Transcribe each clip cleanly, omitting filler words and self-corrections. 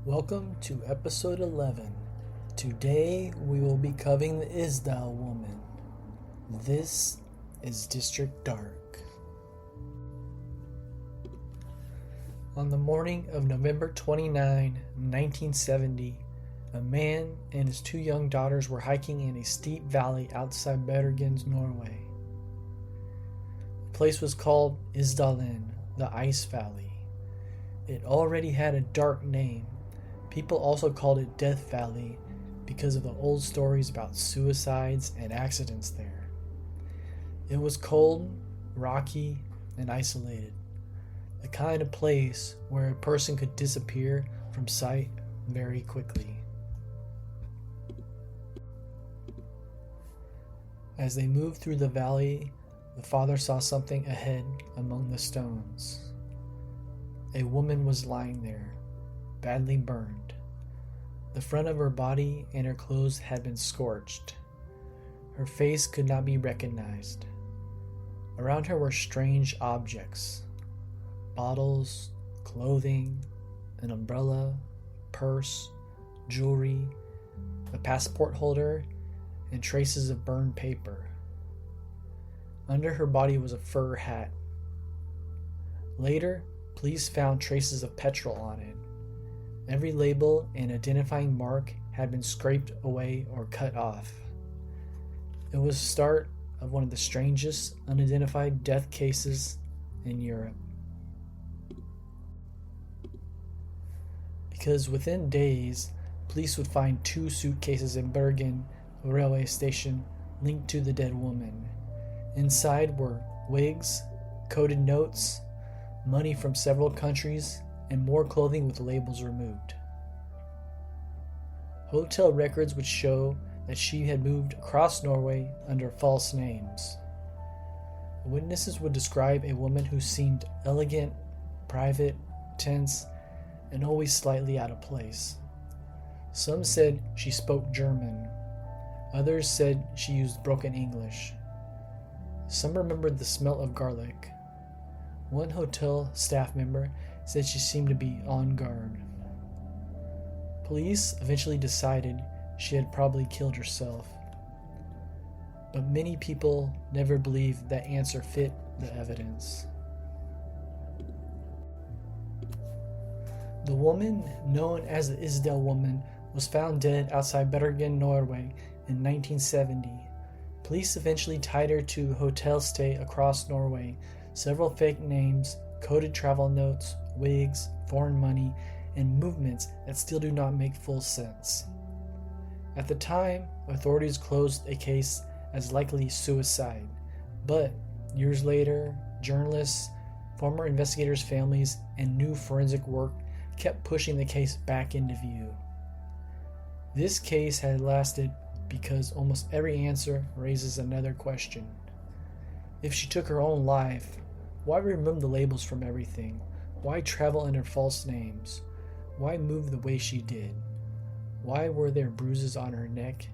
Welcome to episode 11. Today we will be covering the Isdal Woman. This is District Dark. On the morning of November 29, 1970, a man and his two young daughters were hiking in a steep valley outside Bergen, Norway. The place was called Isdalen, the Ice Valley. It already had a dark name. People also called it Death Valley because of the old stories about suicides and accidents there. It was cold, rocky, and isolated. The kind of place where a person could disappear from sight very quickly. As they moved through the valley, the father saw something ahead among the stones. A woman was lying there, badly burned. The front of her body and her clothes had been scorched. Her face could not be recognized. Around her were strange objects: bottles, clothing, an umbrella, purse, jewelry, a passport holder, and traces of burned paper. Under her body was a fur hat. Later, police found traces of petrol on it. Every label and identifying mark had been scraped away or cut off. It was the start of one of the strangest unidentified death cases in Europe. Because within days, police would find two suitcases in Bergen railway station linked to the dead woman. Inside were wigs, coded notes, money from several countries, and more clothing with labels removed. Hotel records would show that she had moved across Norway under false names. Witnesses would describe a woman who seemed elegant, private, tense, and always slightly out of place. Some said she spoke German. Others said she used broken English. Some remembered the smell of garlic. One hotel staff member said she seemed to be on guard. Police eventually decided she had probably killed herself, but many people never believed that answer fit the evidence. The woman, known as the Isdal Woman, was found dead outside Bergen, Norway in 1970. Police eventually tied her to a hotel stay across Norway. Several fake names, coded travel notes, wigs, foreign money, and movements that still do not make full sense. At the time, authorities closed a case as likely suicide, but years later, journalists, former investigators' families, and new forensic work kept pushing the case back into view. This case had lasted because almost every answer raises another question. If she took her own life, why remove the labels from everything? Why travel under false names? Why move the way she did? Why were there bruises on her neck?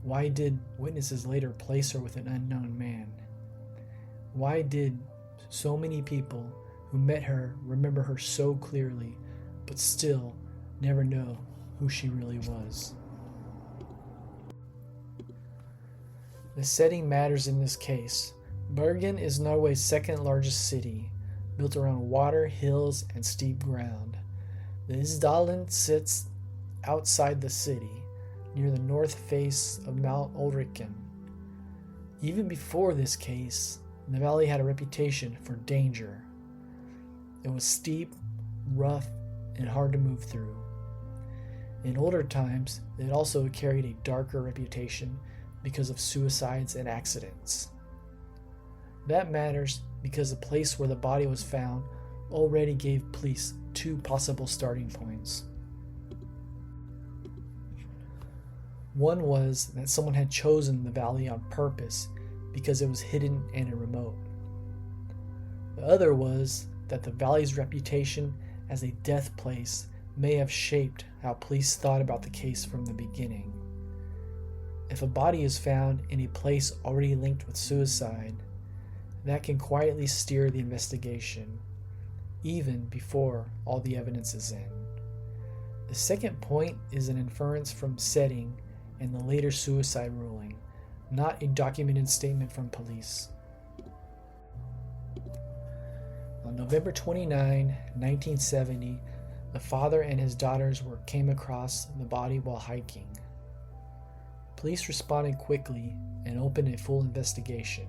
Why did witnesses later place her with an unknown man? Why did so many people who met her remember her so clearly, but still never know who she really was? The setting matters in this case. Bergen is Norway's second largest city, built around water, hills, and steep ground. The Isdalen sits outside the city, near the north face of Mount Ulriken. Even before this case, the valley had a reputation for danger. It was steep, rough, and hard to move through. In older times, it also carried a darker reputation because of suicides and accidents. That matters because the place where the body was found already gave police two possible starting points. One was that someone had chosen the valley on purpose because it was hidden and remote. The other was that the valley's reputation as a death place may have shaped how police thought about the case from the beginning. If a body is found in a place already linked with suicide, that can quietly steer the investigation, even before all the evidence is in. The second point is an inference from setting and the later suicide ruling, not a documented statement from police. On November 29, 1970, the father and his daughters came across the body while hiking. Police responded quickly and opened a full investigation,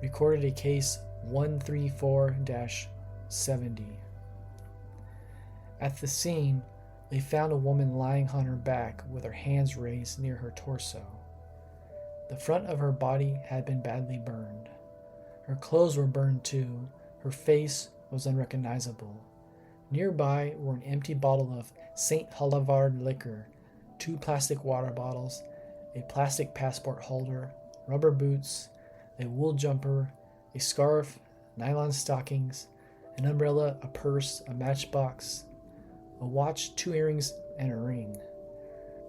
recorded a case 134-70. At the scene, they found a woman lying on her back with her hands raised near her torso. The front of her body had been badly burned. Her clothes were burned too. Her face was unrecognizable. Nearby were an empty bottle of St. Halvard liquor, 2 plastic water bottles, a plastic passport holder, rubber boots, a wool jumper, a scarf, nylon stockings, an umbrella, a purse, a matchbox, a watch, 2 earrings, and a ring.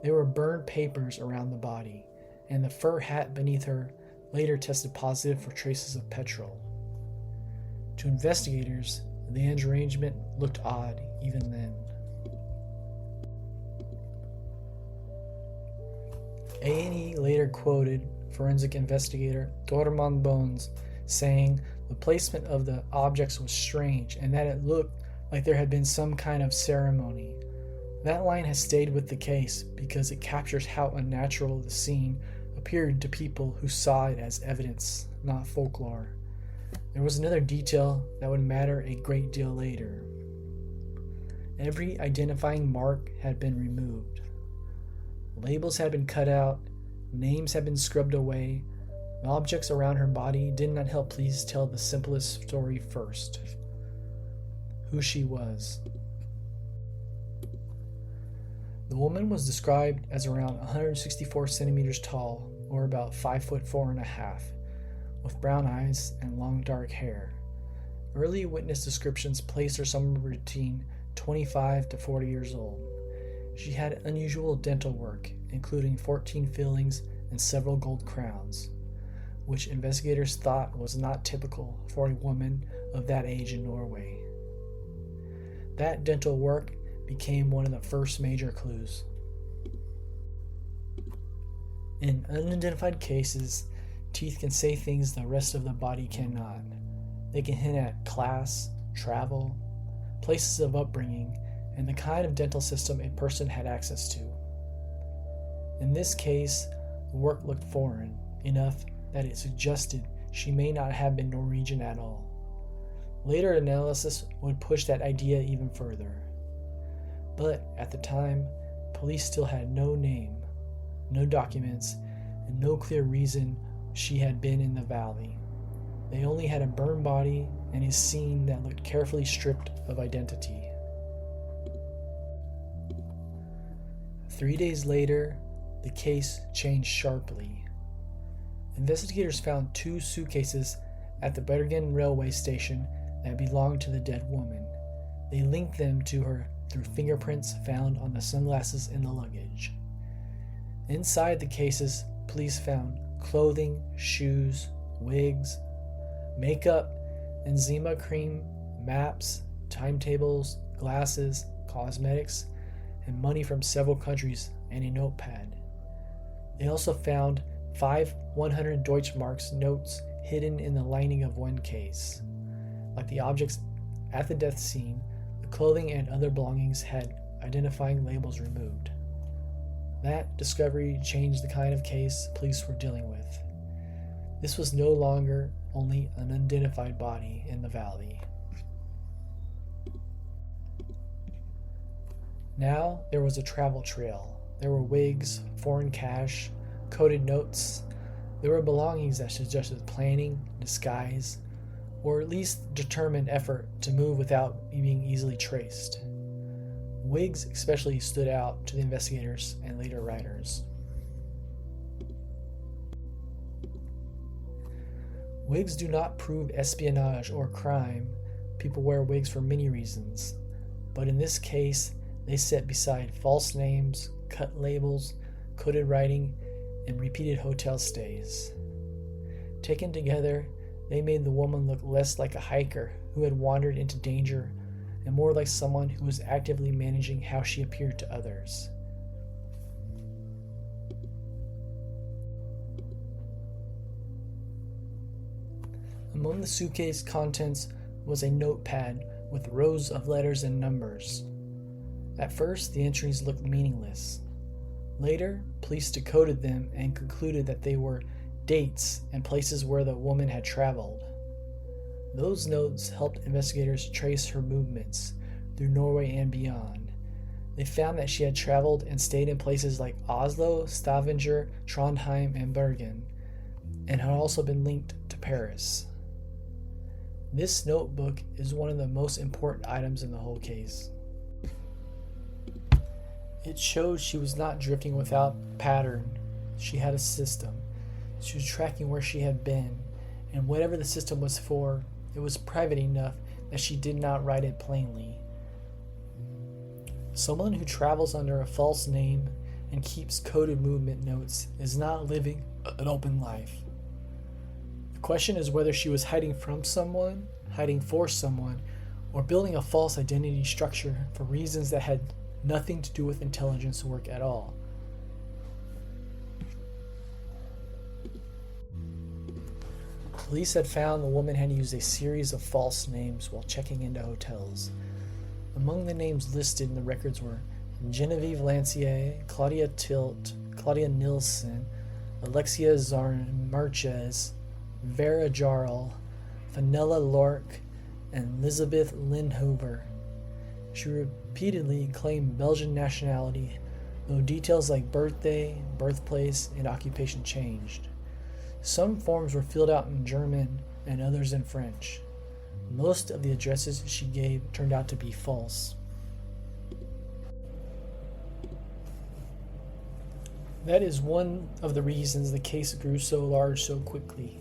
There were burned papers around the body, and the fur hat beneath her later tested positive for traces of petrol. To investigators, the arrangement looked odd even then. A&E later quoted forensic investigator Dormand Bones saying the placement of the objects was strange and that it looked like there had been some kind of ceremony. That line has stayed with the case because it captures how unnatural the scene appeared to people who saw it as evidence, not folklore. There was another detail that would matter a great deal later. Every identifying mark had been removed. Labels had been cut out, names had been scrubbed away. The objects around her body did not help police tell the simplest story first: who she was. The woman was described as around 164 centimeters tall, or about 5'4.5", with brown eyes and long dark hair. Early witness descriptions placed her somewhere between 25 to 40 years old. She had unusual dental work, including 14 fillings and several gold crowns, which investigators thought was not typical for a woman of that age in Norway. That dental work became one of the first major clues. In unidentified cases, teeth can say things the rest of the body cannot. They can hint at class, travel, places of upbringing, and the kind of dental system a person had access to. In this case, the work looked foreign enough that it suggested she may not have been Norwegian at all. Later analysis would push that idea even further. But at the time, police still had no name, no documents, and no clear reason she had been in the valley. They only had a burned body and a scene that looked carefully stripped of identity. 3 days later, the case changed sharply. Investigators found 2 suitcases at the Bergen railway station that belonged to the dead woman. They linked them to her through fingerprints found on the sunglasses in the luggage. Inside the cases, police found clothing, shoes, wigs, makeup, eczema cream, maps, timetables, glasses, cosmetics, and money from several countries and a notepad. They also found 5 100 Deutschmarks notes hidden in the lining of one case. Like the objects at the death scene, the clothing and other belongings had identifying labels removed. That discovery changed the kind of case police were dealing with. This was no longer only an unidentified body in the valley. Now there was a travel trail. There were wigs, foreign cash, coded notes. There were belongings that suggested planning, disguise, or at least determined effort to move without being easily traced. Wigs especially stood out to the investigators and later writers. Wigs do not prove espionage or crime. People wear wigs for many reasons, but in this case, they sit beside false names, cut labels, coded writing, and repeated hotel stays. Taken together, they made the woman look less like a hiker who had wandered into danger and more like someone who was actively managing how she appeared to others. Among the suitcase contents was a notepad with rows of letters and numbers. At first, the entries looked meaningless. Later, police decoded them and concluded that they were dates and places where the woman had traveled. Those notes helped investigators trace her movements through Norway and beyond. They found that she had traveled and stayed in places like Oslo, Stavanger, Trondheim, and Bergen, and had also been linked to Paris. This notebook is one of the most important items in the whole case. It showed she was not drifting without pattern. She had a system. She was tracking where she had been, and whatever the system was for, it was private enough that she did not write it plainly. Someone who travels under a false name and keeps coded movement notes is not living an open life. The question is whether she was hiding from someone, hiding for someone, or building a false identity structure for reasons that had nothing to do with intelligence work at all. Police had found the woman had used a series of false names while checking into hotels. Among the names listed in the records were Genevieve Lancier, Claudia Tilt, Claudia Nilsson, Alexia Marquez, Vera Jarl, Fenella Lork, and Elizabeth Lindhover. She repeatedly claimed Belgian nationality, though details like birthday, birthplace, and occupation changed. Some forms were filled out in German and others in French. Most of the addresses she gave turned out to be false. That is one of the reasons the case grew so large so quickly.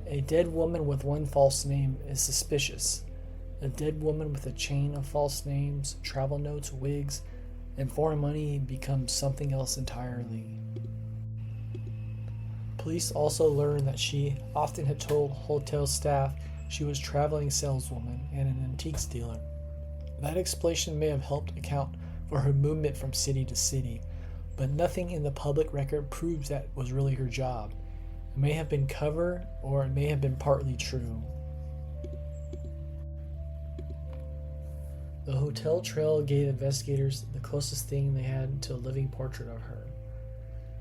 A dead woman with one false name is suspicious. A dead woman with a chain of false names, travel notes, wigs, and foreign money becomes something else entirely. Police also learned that she often had told hotel staff she was a traveling saleswoman and an antiques dealer. That explanation may have helped account for her movement from city to city, but nothing in the public record proves that was really her job. It may have been cover, or it may have been partly true. The hotel trail gave investigators the closest thing they had to a living portrait of her.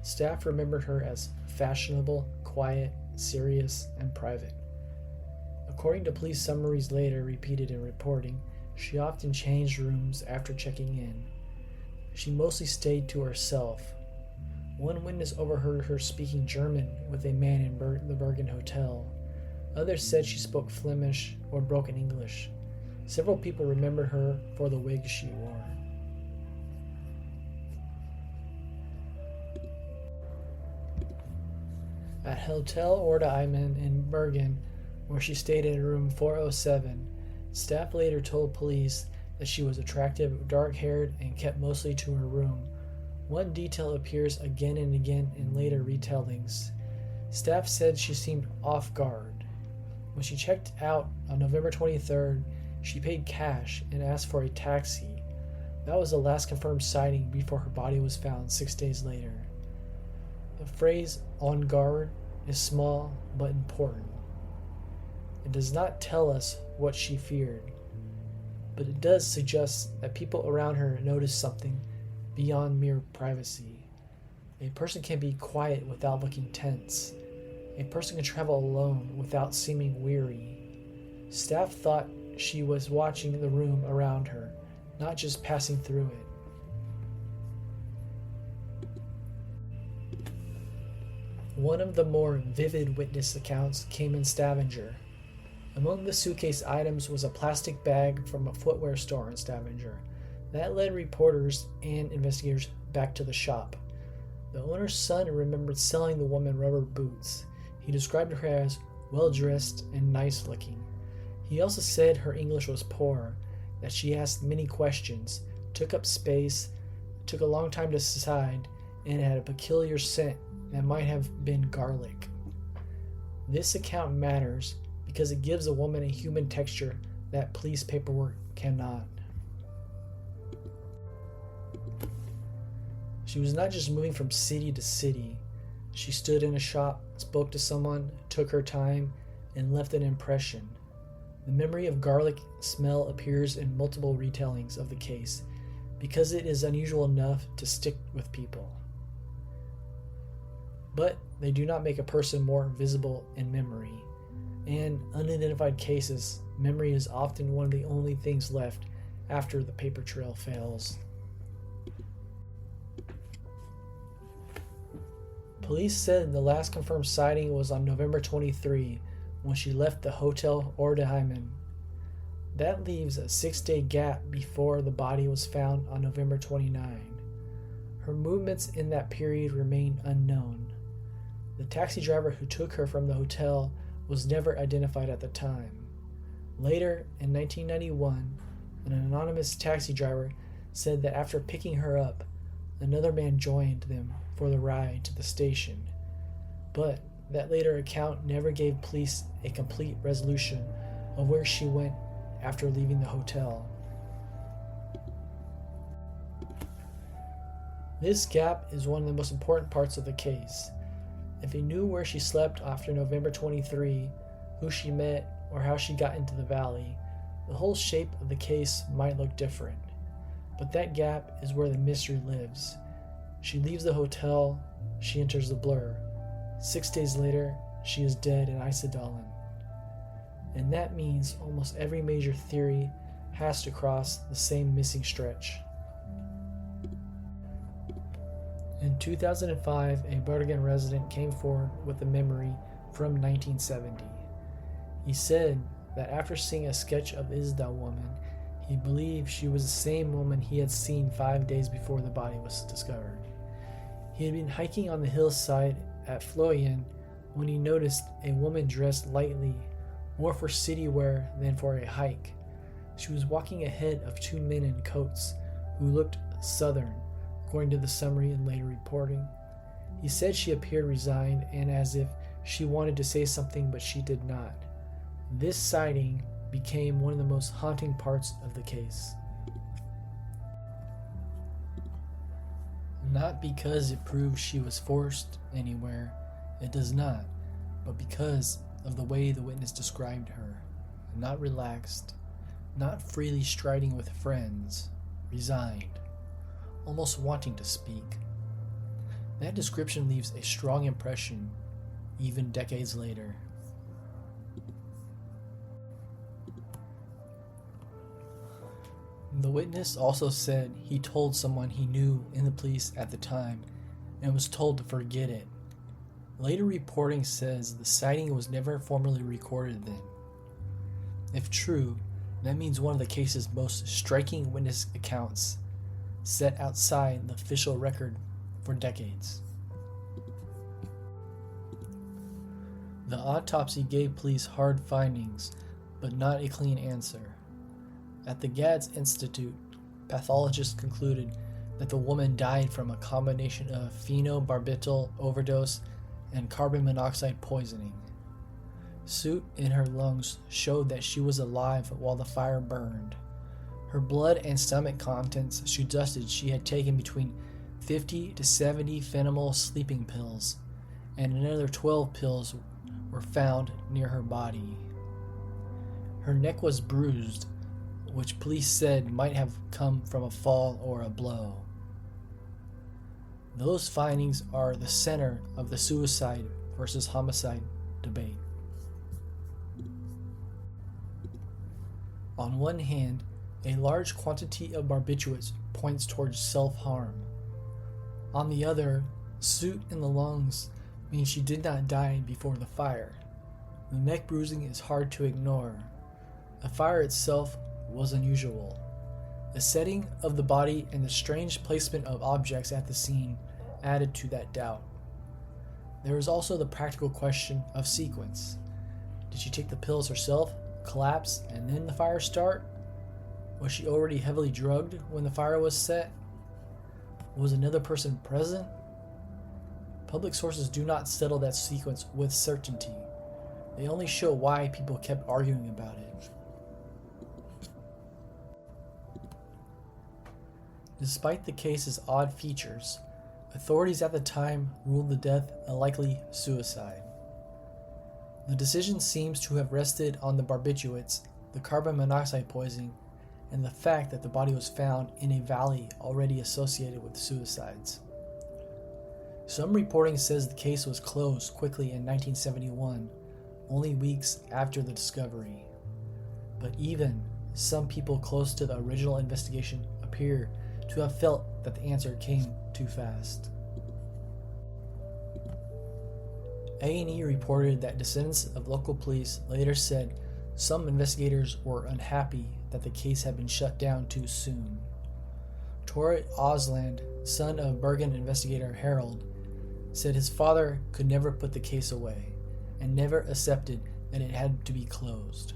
Staff remembered her as fashionable, quiet, serious, and private. According to police summaries later repeated in reporting, she often changed rooms after checking in. She mostly stayed to herself. One witness overheard her speaking German with a man in the Bergen Hotel. Others said she spoke Flemish or broken English. Several people remembered her for the wig she wore. At Hotel Orda Eiman in Bergen, where she stayed in room 407, staff later told police that she was attractive, dark-haired, and kept mostly to her room. One detail appears again and again in later retellings. Staff said she seemed off guard. When she checked out on November 23rd, she paid cash and asked for a taxi. That was the last confirmed sighting before her body was found 6 days later. The phrase "on guard" is small but important. It does not tell us what she feared, but it does suggest that people around her noticed something beyond mere privacy. A person can be quiet without looking tense. A person can travel alone without seeming weary. Staff thought she was watching the room around her, not just passing through it. One of the more vivid witness accounts came in Stavanger. Among the suitcase items was a plastic bag from a footwear store in Stavanger. That led reporters and investigators back to the shop. The owner's son remembered selling the woman rubber boots. He described her as well-dressed and nice-looking. He also said her English was poor, that she asked many questions, took up space, took a long time to decide, and had a peculiar scent that might have been garlic. This account matters because it gives a woman a human texture that police paperwork cannot. She was not just moving from city to city. She stood in a shop, spoke to someone, took her time, and left an impression. The memory of garlic smell appears in multiple retellings of the case because it is unusual enough to stick with people. But they do not make a person more visible in memory. In unidentified cases, memory is often one of the only things left after the paper trail fails. Police said the last confirmed sighting was on November 23 when she left the Hotel Ordeheimen. That leaves a 6-day gap before the body was found on November 29. Her movements in that period remain unknown. The taxi driver who took her from the hotel was never identified at the time. Later, in 1991, an anonymous taxi driver said that after picking her up, another man joined them for the ride to the station. But that later account never gave police a complete resolution of where she went after leaving the hotel. This gap is one of the most important parts of the case. If he knew where she slept after November 23, who she met, or how she got into the valley, the whole shape of the case might look different. But that gap is where the mystery lives. She leaves the hotel, she enters the blur. 6 days later, she is dead in Isdal. And that means almost every major theory has to cross the same missing stretch. In 2005, a Bergen resident came forward with a memory from 1970. He said that after seeing a sketch of Isdal Woman, he believed she was the same woman he had seen 5 days before the body was discovered. He had been hiking on the hillside at Fløyen when he noticed a woman dressed lightly, more for city wear than for a hike. She was walking ahead of 2 men in coats who looked southern, according to the summary and later reporting. He said she appeared resigned and as if she wanted to say something but she did not. This sighting became one of the most haunting parts of the case. Not because it proves she was forced anywhere, it does not, but because of the way the witness described her. Not relaxed, not freely striding with friends, resigned, almost wanting to speak. That description leaves a strong impression, even decades later. The witness also said he told someone he knew in the police at the time and was told to forget it. Later reporting says the sighting was never formally recorded then. If true, that means one of the case's most striking witness accounts set outside the official record for decades. The autopsy gave police hard findings, but not a clean answer. At the Gads Institute, pathologists concluded that the woman died from a combination of phenobarbital overdose and carbon monoxide poisoning. Soot in her lungs showed that she was alive while the fire burned. Her blood and stomach contents suggested she had taken between 50 to 70 phenymal sleeping pills, and another 12 pills were found near her body. Her neck was bruised, which police said might have come from a fall or a blow. Those findings are the center of the suicide versus homicide debate. On one hand, a large quantity of barbiturates points towards self-harm. On the other, soot in the lungs means she did not die before the fire. The neck bruising is hard to ignore. The fire itself was unusual. The setting of the body and the strange placement of objects at the scene added to that doubt. There is also the practical question of sequence. Did she take the pills herself, collapse, and then the fire start? Was she already heavily drugged when the fire was set? Was another person present? Public sources do not settle that sequence with certainty. They only show why people kept arguing about it. Despite the case's odd features, authorities at the time ruled the death a likely suicide. The decision seems to have rested on the barbiturates, the carbon monoxide poisoning, and the fact that the body was found in a valley already associated with suicides. Some reporting says the case was closed quickly in 1971, only weeks after the discovery. But even some people close to the original investigation appear to have felt that the answer came too fast. A&E reported that descendants of local police later said some investigators were unhappy that the case had been shut down too soon. Tore Osland, son of Bergen investigator Harold, said his father could never put the case away and never accepted that it had to be closed.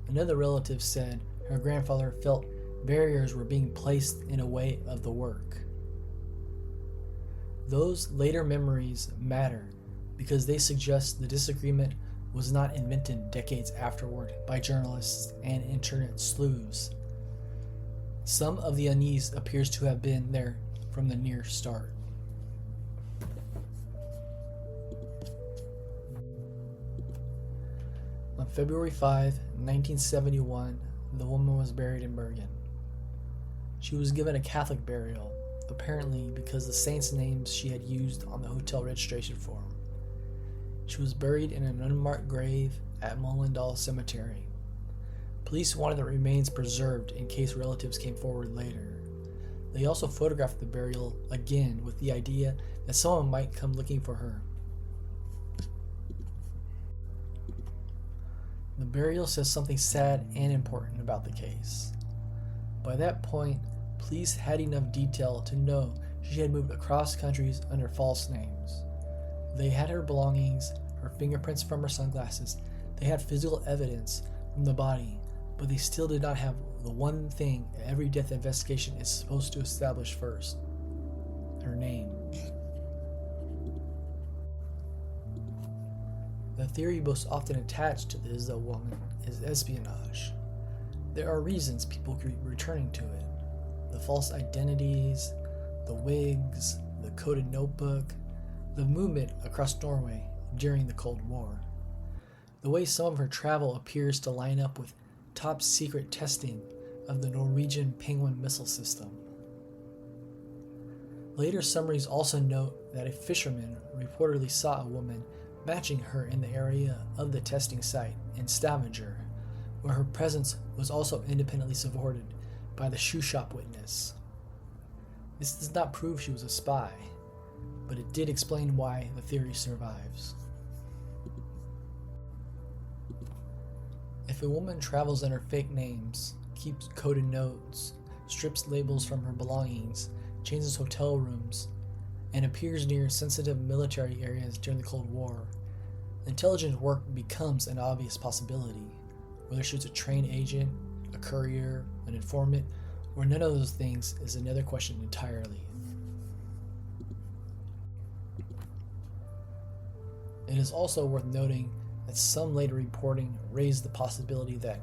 Another relative said her grandfather felt barriers were being placed in a way of the work. Those later memories matter because they suggest the disagreement was not invented decades afterward by journalists and internet sleuths. Some of the unease appears to have been there from the near start. On February 5, 1971, the woman was buried in Bergen. She was given a Catholic burial, apparently because the saints' names she had used on the hotel registration form. She was buried in an unmarked grave at Mollendal Cemetery. Police wanted the remains preserved in case relatives came forward later. They also photographed the burial again with the idea that someone might come looking for her. The burial says something sad and important about the case. By that point, police had enough detail to know she had moved across countries under false names. They had her belongings, her fingerprints from her sunglasses. They had physical evidence from the body, but they still did not have the one thing every death investigation is supposed to establish first: her name. The theory most often attached to the Isdal Woman is espionage. There are reasons people keep returning to it: the false identities, the wigs, the coded notebook, the movement across Norway during the Cold War. The way some of her travel appears to line up with top secret testing of the Norwegian Penguin missile system. Later summaries also note that a fisherman reportedly saw a woman matching her in the area of the testing site in Stavanger, where her presence was also independently supported by the shoe shop witness. This does not prove she was a spy, but it did explain why the theory survives. If a woman travels under fake names, keeps coded notes, strips labels from her belongings, changes hotel rooms, and appears near sensitive military areas during the Cold War, intelligence work becomes an obvious possibility. Whether she's a trained agent, a courier, an informant, or none of those things is another question entirely. It is also worth noting that some later reporting raised the possibility that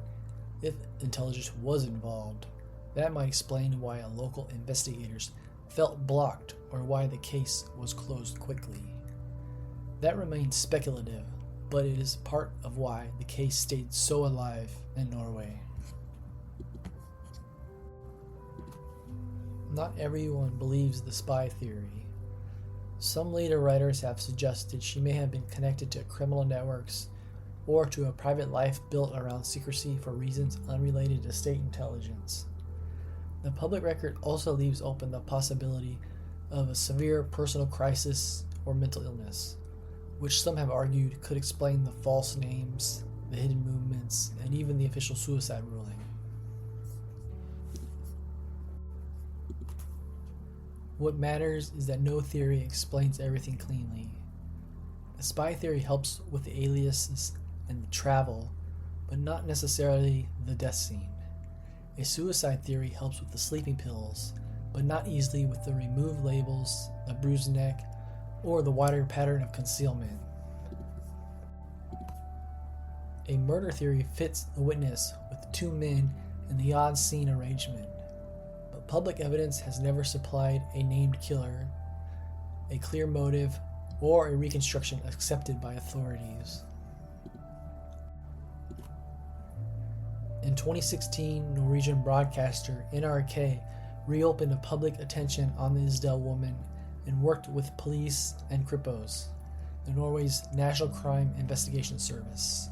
if intelligence was involved, that might explain why local investigators felt blocked or why the case was closed quickly. That remains speculative, but it is part of why the case stayed so alive in Norway. Not everyone believes the spy theory. Some later writers have suggested she may have been connected to criminal networks or to a private life built around secrecy for reasons unrelated to state intelligence. The public record also leaves open the possibility of a severe personal crisis or mental illness, which some have argued could explain the false names, the hidden movements, and even the official suicide ruling. What matters is that no theory explains everything cleanly. The spy theory helps with the aliases and the travel, but not necessarily the death scene. A suicide theory helps with the sleeping pills, but not easily with the removed labels, the bruised neck, or the wider pattern of concealment. A murder theory fits the witness with two men in the odd scene arrangement, but Public evidence has never supplied a named killer, a clear motive, or a reconstruction accepted by authorities. In 2016, Norwegian broadcaster NRK reopened a public attention on the Isdal Woman and worked with police and Kripos, the Norway's National Crime Investigation Service.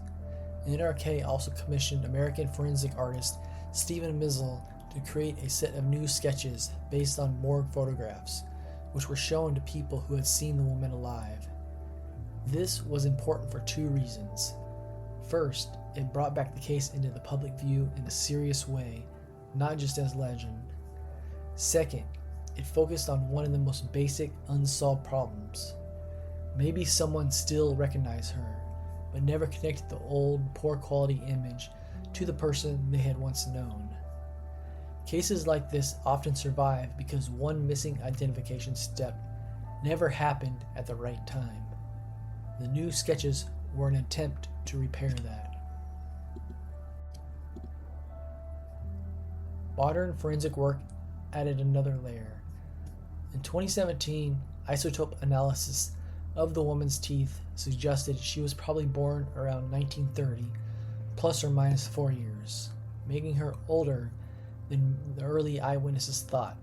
NRK also commissioned American forensic artist Stephen Mizzle to create a set of new sketches based on morgue photographs, which were shown to people who had seen the woman alive. This was important for two reasons. First, it brought back the case into the public view in a serious way, not just as legend. Second, it focused on one of the most basic unsolved problems. Maybe someone still recognized her, but never connected the old, poor quality image to the person they had once known. Cases like this often survive because one missing identification step never happened at the right time. The new sketches were an attempt to repair that. Modern forensic work added another layer. In 2017, isotope analysis of the woman's teeth suggested she was probably born around 1930, plus or minus 4 years, making her older than the early eyewitnesses thought.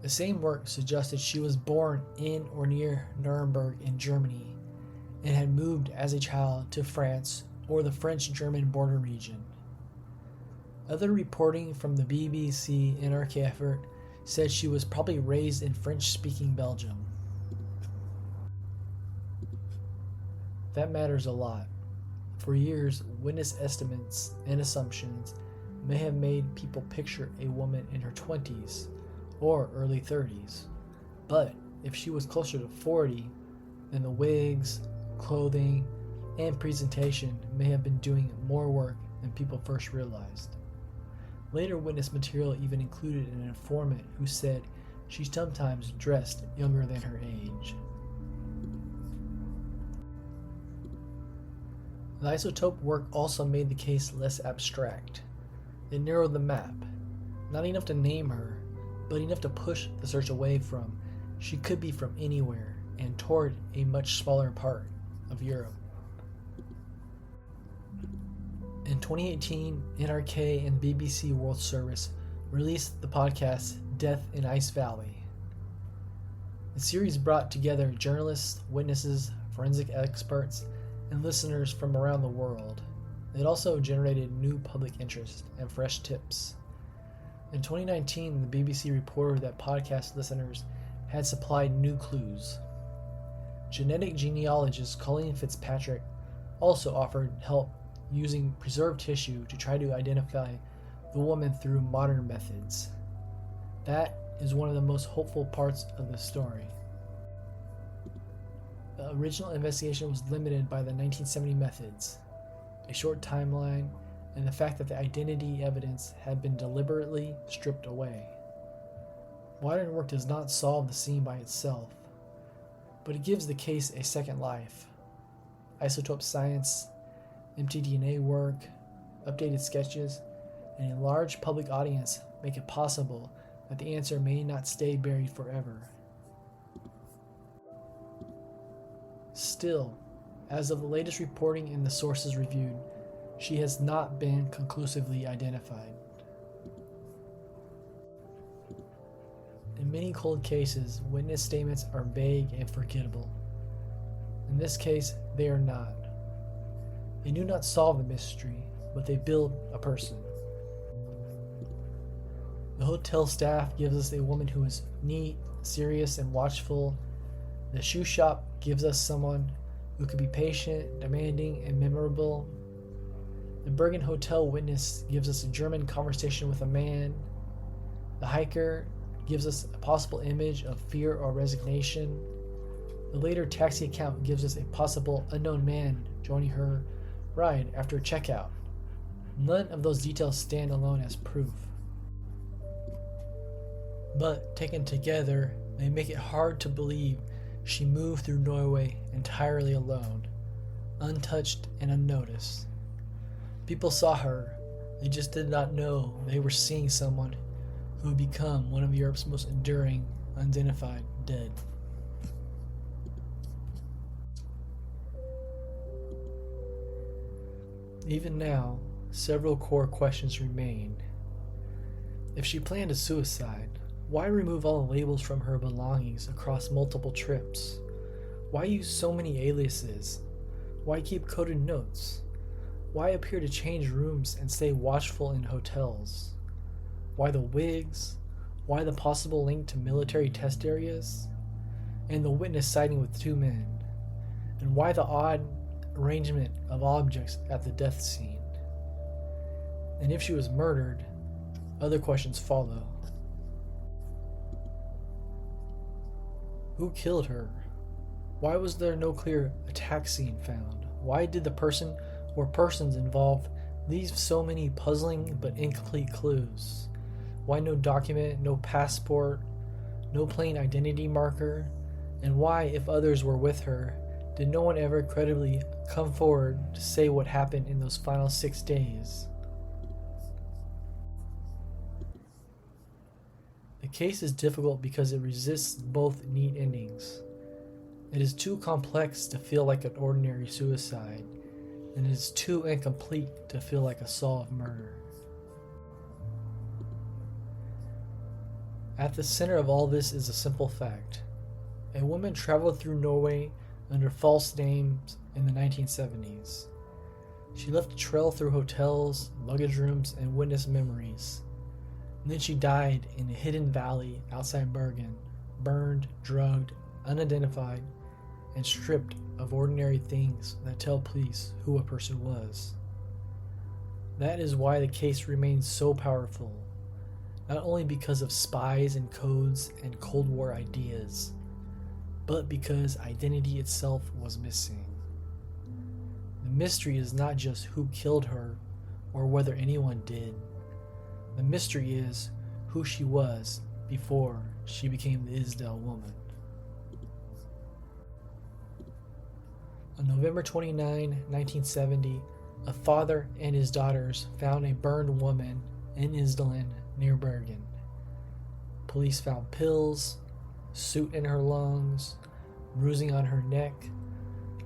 The same work suggested she was born in or near Nuremberg in Germany and had moved as a child to France or the French-German border region. Other reporting from the BBC NRK effort said she was probably raised in French-speaking Belgium. That matters a lot. For years, witness estimates and assumptions may have made people picture a woman in her 20s or early 30s. But if she was closer to 40, then the wigs, clothing, and presentation may have been doing more work than people first realized. Later witness material even included an informant who said she sometimes dressed younger than her age. The isotope work also made the case less abstract. It narrowed the map, not enough to name her, but enough to push the search away from she could be from anywhere and toward a much smaller part of Europe. In 2018, NRK and BBC World Service released the podcast Death in Ice Valley. The series brought together journalists, witnesses, forensic experts, and listeners from around the world. It also generated new public interest and fresh tips. In 2019, the BBC reported that podcast listeners had supplied new clues. Genetic genealogist Colleen Fitzpatrick also offered help using preserved tissue to try to identify the woman through modern methods. That is one of the most hopeful parts of the story. The original investigation was limited by the 1970 methods, a short timeline, and the fact that the identity evidence had been deliberately stripped away. Modern work does not solve the scene by itself, but it gives the case a second life. Isotope science, mtDNA work, updated sketches, and a large public audience make it possible that the answer may not stay buried forever. Still, as of the latest reporting in the sources reviewed, she has not been conclusively identified. In many cold cases, witness statements are vague and forgettable. In this case, they are not. They do not solve the mystery, but they build a person. The hotel staff gives us a woman who is neat, serious, and watchful. The shoe shop gives us someone who could be patient, demanding, and memorable. The Bergen Hotel witness gives us a German conversation with a man. The hiker gives us a possible image of fear or resignation. The later taxi account gives us a possible unknown man joining her ride after checkout. None of those details stand alone as proof. But taken together, they make it hard to believe she moved through Norway entirely alone, untouched and unnoticed. People saw her, they just did not know they were seeing someone who would become one of Europe's most enduring unidentified dead. Even now, several core questions remain. If she planned a suicide, why remove all the labels from her belongings across multiple trips? Why use so many aliases? Why keep coded notes? Why appear to change rooms and stay watchful in hotels? Why the wigs? Why the possible link to military test areas? And the witness sighting with two men? And why the odd arrangement of objects at the death scene? And if she was murdered, other questions follow. Who killed her? Why was there no clear attack scene found? Why did the person or persons involved leave so many puzzling but incomplete clues? Why no document, no passport, no plain identity marker? And why, if others were with her, did no one ever credibly come forward to say what happened in those final 6 days? The case is difficult because it resists both neat endings. It is too complex to feel like an ordinary suicide, and it is too incomplete to feel like a solved murder. At the center of all this is a simple fact. A woman traveled through Norway under false names in the 1970s. She left a trail through hotels, luggage rooms, and witness memories. And then she died in a hidden valley outside Bergen, burned, drugged, unidentified, and stripped of ordinary things that tell police who a person was. That is why the case remains so powerful, not only because of spies and codes and Cold War ideas, but because identity itself was missing. The mystery is not just who killed her or whether anyone did. The mystery is who she was before she became the Isdal Woman. On November 29, 1970, a father and his daughters found a burned woman in Isdalen near Bergen. Police found pills, soot in her lungs, bruising on her neck,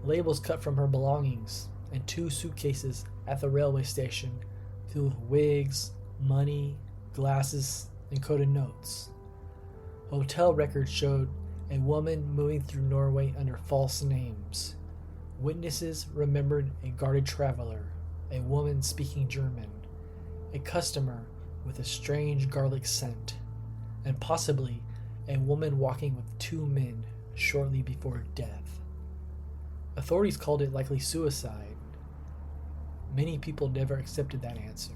labels cut from her belongings, and 2 suitcases at the railway station filled with wigs, money, glasses, and coded notes. Hotel records showed a woman moving through Norway under false names. Witnesses remembered a guarded traveler, a woman speaking German, a customer with a strange garlic scent, and possibly a woman walking with 2 men shortly before death. Authorities called it likely suicide. Many people never accepted that answer.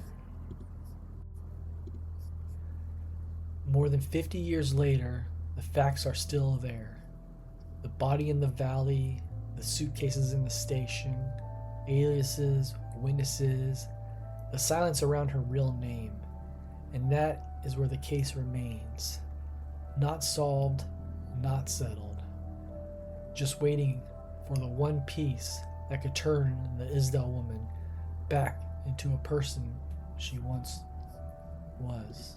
More than 50 years later, the facts are still there. The body in the valley, the suitcases in the station, aliases, witnesses, the silence around her real name. And that is where the case remains. Not solved, not settled. Just waiting for the one piece that could turn the Isdal Woman back into a person she once was.